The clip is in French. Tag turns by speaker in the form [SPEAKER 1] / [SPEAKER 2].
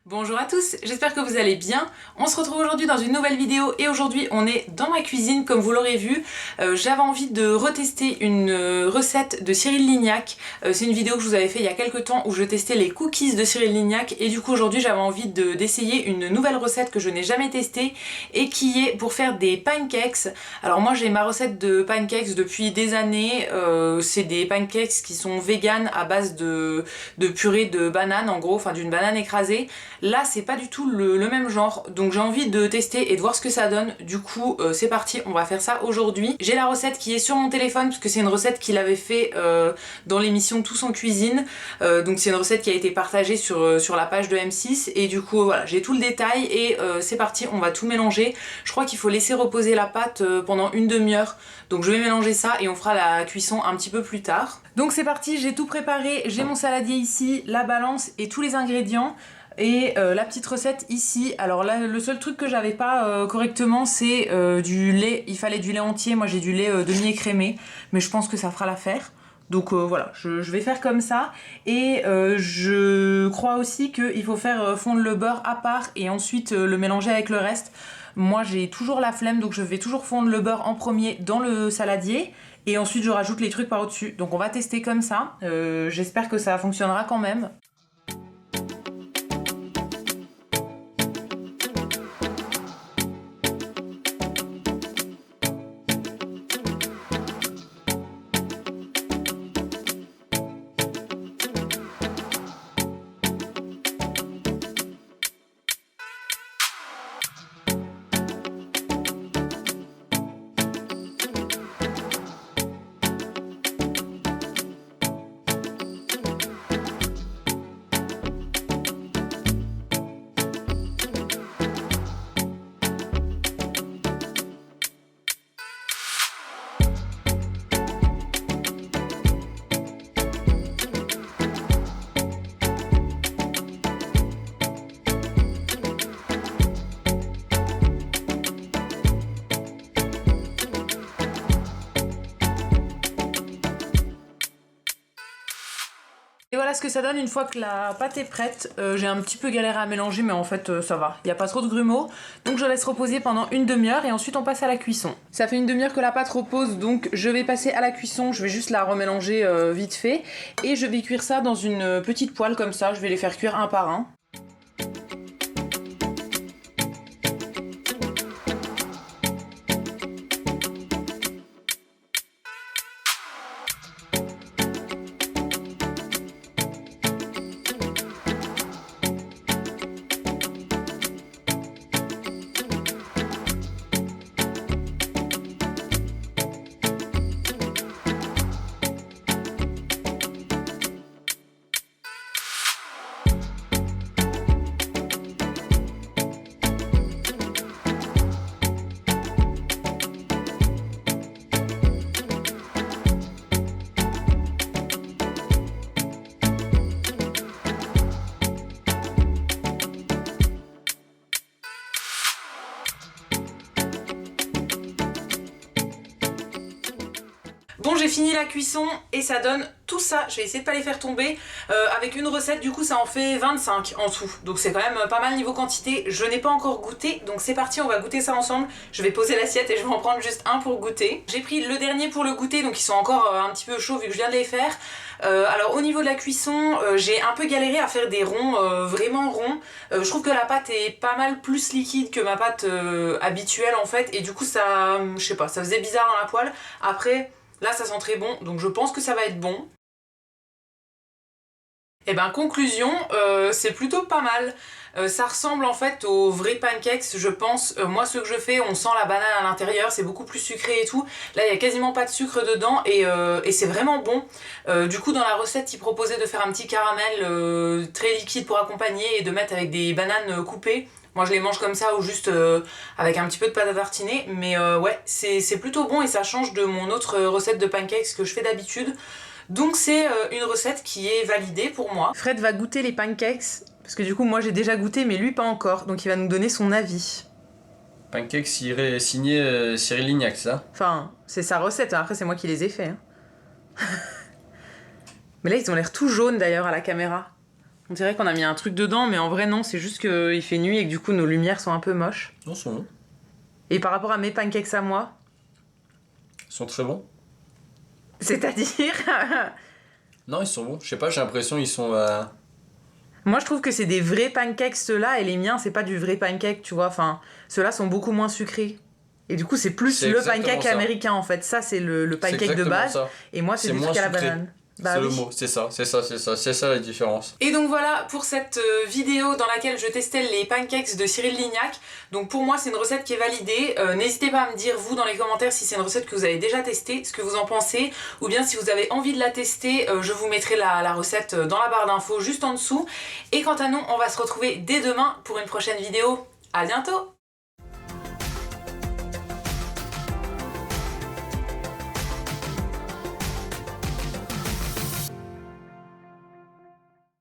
[SPEAKER 1] Bonjour à tous, j'espère que vous allez bien. On se retrouve aujourd'hui dans une nouvelle vidéo et aujourd'hui on est dans ma cuisine comme vous l'aurez vu. J'avais envie de retester une recette de Cyril Lignac. C'est une vidéo que je vous avais fait il y a quelques temps où je testais les cookies de Cyril Lignac et du coup aujourd'hui j'avais envie d'essayer une nouvelle recette que je n'ai jamais testée et qui est pour faire des pancakes. Alors moi j'ai ma recette de pancakes depuis des années. C'est des pancakes qui sont vegan à base de purée de banane en gros, enfin d'une banane écrasée. Là c'est pas du tout le même genre, donc j'ai envie de tester et de voir ce que ça donne. Du coup c'est parti, on va faire ça aujourd'hui. J'ai la recette qui est sur mon téléphone parce que c'est une recette qu'il avait fait dans l'émission Tous en cuisine. Donc c'est une recette qui a été partagée sur la page de M6 et du coup voilà, j'ai tout le détail et c'est parti, on va tout mélanger. Je crois qu'il faut laisser reposer la pâte pendant une demi-heure. Donc je vais mélanger ça et on fera la cuisson un petit peu plus tard. Donc c'est parti, j'ai tout préparé, j'ai mon saladier ici, la balance et tous les ingrédients. Et la petite recette ici, alors là le seul truc que j'avais pas correctement c'est du lait, il fallait du lait entier, moi j'ai du lait demi-écrémé, mais je pense que ça fera l'affaire. Donc voilà, je vais faire comme ça et je crois aussi qu'il faut faire fondre le beurre à part et ensuite le mélanger avec le reste. Moi j'ai toujours la flemme donc je vais toujours fondre le beurre en premier dans le saladier et ensuite je rajoute les trucs par au-dessus. Donc on va tester comme ça, j'espère que ça fonctionnera quand même. Et voilà ce que ça donne une fois que la pâte est prête. J'ai un petit peu galéré à mélanger mais en fait ça va, il n'y a pas trop de grumeaux. Donc je laisse reposer pendant une demi-heure et ensuite on passe à la cuisson. Ça fait une demi-heure que la pâte repose donc je vais passer à la cuisson, je vais juste la remélanger vite fait. Et je vais cuire ça dans une petite poêle comme ça, je vais les faire cuire un par un. Bon, j'ai fini la cuisson et ça donne tout ça. Je vais essayer de pas les faire tomber. Avec une recette, du coup, ça en fait 25 en tout. Donc c'est quand même pas mal niveau quantité. Je n'ai pas encore goûté, donc c'est parti, on va goûter ça ensemble. Je vais poser l'assiette et je vais en prendre juste un pour goûter. J'ai pris le dernier pour le goûter, donc ils sont encore un petit peu chauds vu que je viens de les faire. Alors au niveau de la cuisson, j'ai un peu galéré à faire des ronds vraiment ronds. Je trouve que la pâte est pas mal plus liquide que ma pâte habituelle en fait. Et du coup, ça, je sais pas, ça faisait bizarre dans la poêle. Après... Là ça sent très bon, donc je pense que ça va être bon. Et ben conclusion, c'est plutôt pas mal. Ça ressemble en fait aux vrais pancakes, je pense. Moi ce que je fais, on sent la banane à l'intérieur, c'est beaucoup plus sucré et tout. Là il y a quasiment pas de sucre dedans et c'est vraiment bon. Du coup dans la recette il proposait de faire un petit caramel très liquide pour accompagner et de mettre avec des bananes coupées. Moi je les mange comme ça ou juste avec un petit peu de pâte à tartiner, mais ouais, c'est plutôt bon et ça change de mon autre recette de pancakes que je fais d'habitude. Donc c'est une recette qui est validée pour moi. Fred va goûter les pancakes, parce que du coup moi j'ai déjà goûté mais lui pas encore, donc il va nous donner son avis.
[SPEAKER 2] Pancakes signé Cyril Lignac, ça?
[SPEAKER 1] Enfin, c'est sa recette, hein. Après c'est moi qui les ai faits. Hein. Mais là ils ont l'air tout jaunes d'ailleurs à la caméra. On dirait qu'on a mis un truc dedans, mais en vrai non, c'est juste qu'il fait nuit et que du coup nos lumières sont un peu moches.
[SPEAKER 2] Non, ils sont bons.
[SPEAKER 1] Et par rapport à mes pancakes à moi,
[SPEAKER 2] Ils sont très bons.
[SPEAKER 1] c'est-à-dire...
[SPEAKER 2] Non, ils sont bons. Je sais pas, j'ai l'impression ils sont...
[SPEAKER 1] Moi je trouve que c'est des vrais pancakes ceux-là, et les miens c'est pas du vrai pancake, tu vois. Enfin, ceux-là sont beaucoup moins sucrés. Et du coup c'est plus
[SPEAKER 2] C'est
[SPEAKER 1] le
[SPEAKER 2] exactement
[SPEAKER 1] pancake
[SPEAKER 2] ça.
[SPEAKER 1] américain en fait. Ça c'est le
[SPEAKER 2] C'est
[SPEAKER 1] pancake de
[SPEAKER 2] exactement
[SPEAKER 1] base,
[SPEAKER 2] ça.
[SPEAKER 1] et moi c'est
[SPEAKER 2] C'est
[SPEAKER 1] du
[SPEAKER 2] moins
[SPEAKER 1] truc à la
[SPEAKER 2] sucré.
[SPEAKER 1] banane. Bah
[SPEAKER 2] C'est le
[SPEAKER 1] oui.
[SPEAKER 2] mot, c'est ça la différence.
[SPEAKER 1] Et donc voilà pour cette vidéo dans laquelle je testais les pancakes de Cyril Lignac. Donc pour moi c'est une recette qui est validée. N'hésitez pas à me dire vous dans les commentaires si c'est une recette que vous avez déjà testée, ce que vous en pensez, ou bien si vous avez envie de la tester, je vous mettrai la recette dans la barre d'infos juste en dessous. Et quant à nous, on va se retrouver dès demain pour une prochaine vidéo. À bientôt!